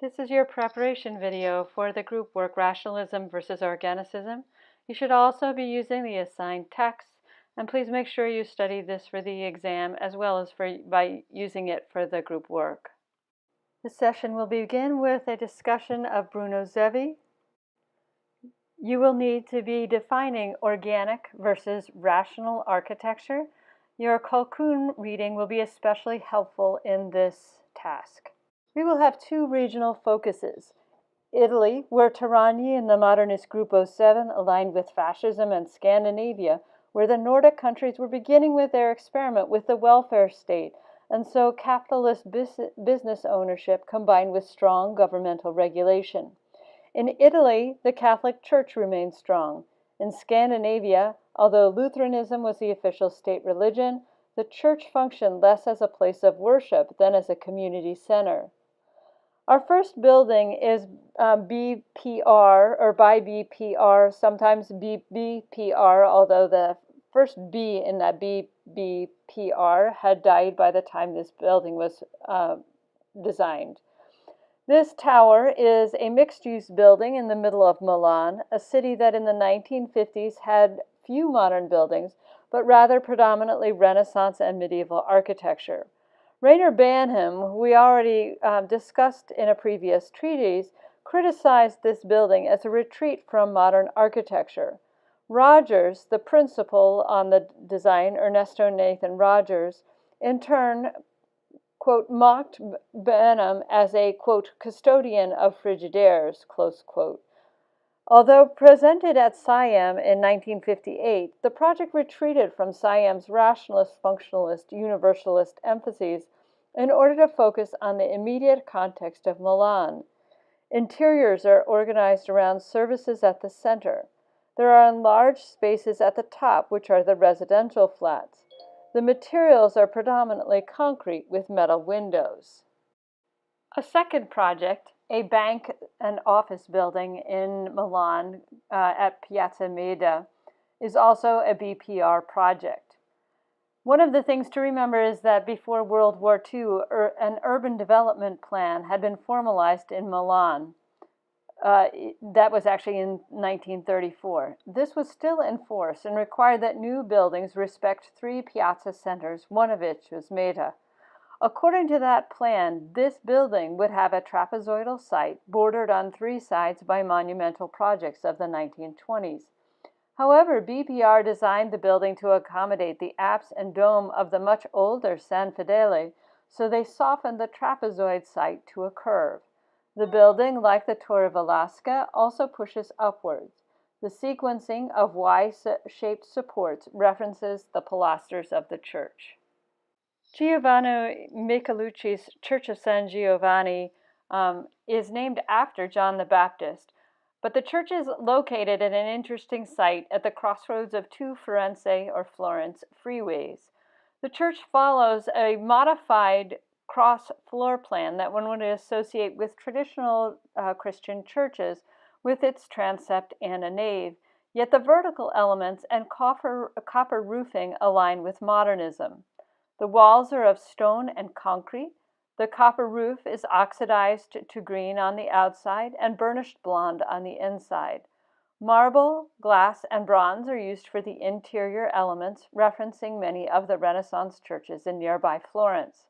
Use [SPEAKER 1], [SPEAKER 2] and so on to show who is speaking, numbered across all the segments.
[SPEAKER 1] This is your preparation video for the group work Rationalism versus Organicism. You should also be using the assigned text, and please make sure you study this for the exam as well as by using it for the group work. This session will begin with a discussion of Bruno Zevi. You will need to be defining organic versus rational architecture. Your Colquhoun reading will be especially helpful in this task. We will have two regional focuses. Italy, where Tirani and the modernist Group 07 aligned with fascism, and Scandinavia, where the Nordic countries were beginning with their experiment with the welfare state, and so capitalist business ownership combined with strong governmental regulation. In Italy, the Catholic Church remained strong. In Scandinavia, although Lutheranism was the official state religion, the church functioned less as a place of worship than as a community center. Our first building is BPR, or by BPR, sometimes BBPR, although the first B in that BBPR had died by the time this building was designed. This tower is a mixed-use building in the middle of Milan, a city that in the 1950s had few modern buildings, but rather predominantly Renaissance and medieval architecture. Rainer Banham, who we already discussed in a previous treatise, criticized this building as a retreat from modern architecture. Rogers, the principal on the design, Ernesto Nathan Rogers, in turn, quote, mocked Banham as a, quote, custodian of Frigidaires, close quote. Although presented at SIAM in 1958, the project retreated from SIAM's rationalist, functionalist, universalist emphases in order to focus on the immediate context of Milan. Interiors are organized around services at the center. There are enlarged spaces at the top, which are the residential flats. The materials are predominantly concrete with metal windows. A second project, a bank and office building in Milan at Piazza Meda, is also a BPR project. One of the things to remember is that before World War II, an urban development plan had been formalized in Milan. That was actually in 1934. This was still in force and required that new buildings respect three piazza centers, one of which was Meta. According to that plan, this building would have a trapezoidal site bordered on three sides by monumental projects of the 1920s. However, BPR designed the building to accommodate the apse and dome of the much older San Fedele, so they softened the trapezoid site to a curve. The building, like the Torre Velasca, also pushes upwards. The sequencing of Y-shaped supports references the pilasters of the church. Giovanni Michelucci's Church of San Giovanni is named after John the Baptist, but the church is located at an interesting site at the crossroads of two Florence freeways. The church follows a modified cross floor plan that one would associate with traditional Christian churches with its transept and a nave, yet the vertical elements and copper roofing align with modernism. The walls are of stone and concrete. The copper roof is oxidized to green on the outside and burnished blonde on the inside. Marble, glass, and bronze are used for the interior elements, referencing many of the Renaissance churches in nearby Florence.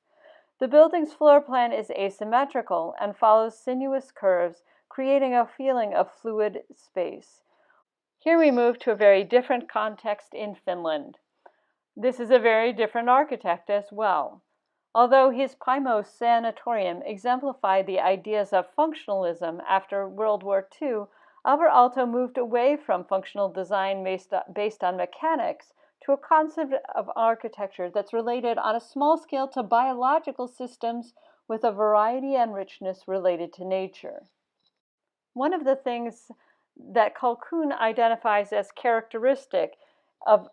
[SPEAKER 1] The building's floor plan is asymmetrical and follows sinuous curves, creating a feeling of fluid space. Here we move to a very different context in Finland. This is a very different architect as well. Although his Paimo Sanatorium exemplified the ideas of functionalism after World War II, Alvar Aalto moved away from functional design based on mechanics to a concept of architecture that's related on a small scale to biological systems with a variety and richness related to nature. One of the things that Colquhoun identifies as characteristic of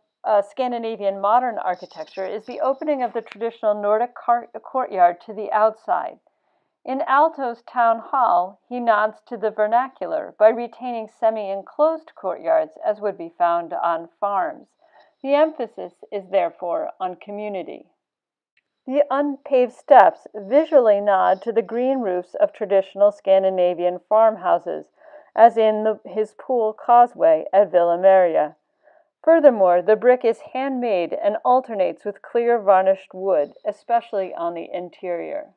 [SPEAKER 1] Scandinavian modern architecture is the opening of the traditional Nordic courtyard to the outside. In Aalto's town hall, he nods to the vernacular by retaining semi-enclosed courtyards as would be found on farms. The emphasis is therefore on community. The unpaved steps visually nod to the green roofs of traditional Scandinavian farmhouses, as in his pool causeway at Villa Maria. Furthermore, the brick is handmade and alternates with clear varnished wood, especially on the interior.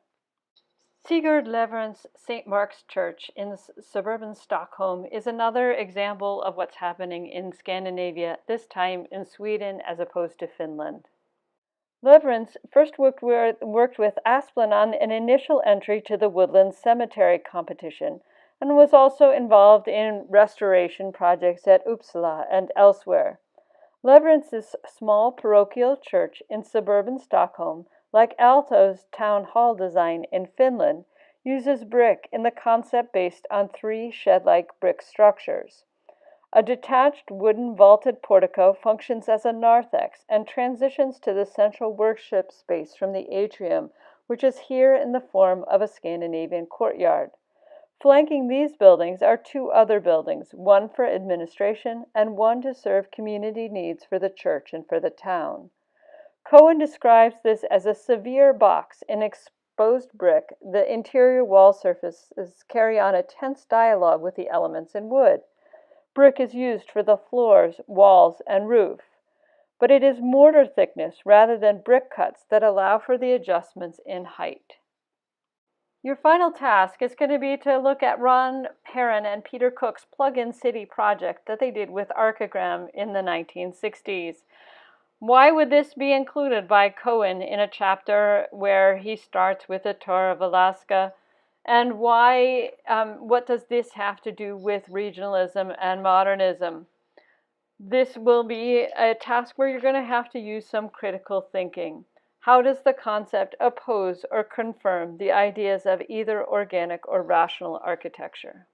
[SPEAKER 1] Sigurd Leverent's St. Mark's Church in suburban Stockholm is another example of what's happening in Scandinavia, this time in Sweden as opposed to Finland. Leverentz first worked with Asplund on an initial entry to the Woodland Cemetery competition, and was also involved in restoration projects at Uppsala and elsewhere. Leverentz's small parochial church in suburban Stockholm, like Aalto's town hall design in Finland, uses brick in the concept based on three shed-like brick structures. A detached wooden vaulted portico functions as a narthex and transitions to the central worship space from the atrium, which is here in the form of a Scandinavian courtyard. Flanking these buildings are two other buildings, one for administration and one to serve community needs for the church and for the town. Cohen describes this as a severe box in exposed brick. The interior wall surfaces carry on a tense dialogue with the elements in wood. Brick is used for the floors, walls, and roof, but it is mortar thickness rather than brick cuts that allow for the adjustments in height. Your final task is going to be to look at Ron Perrin and Peter Cook's Plug-in City project that they did with Archigram in the 1960s. Why would this be included by Cohen in a chapter where he starts with the Tour of Alaska? And why, what does this have to do with regionalism and modernism? This will be a task where you're going to have to use some critical thinking. How does the concept oppose or confirm the ideas of either organic or rational architecture?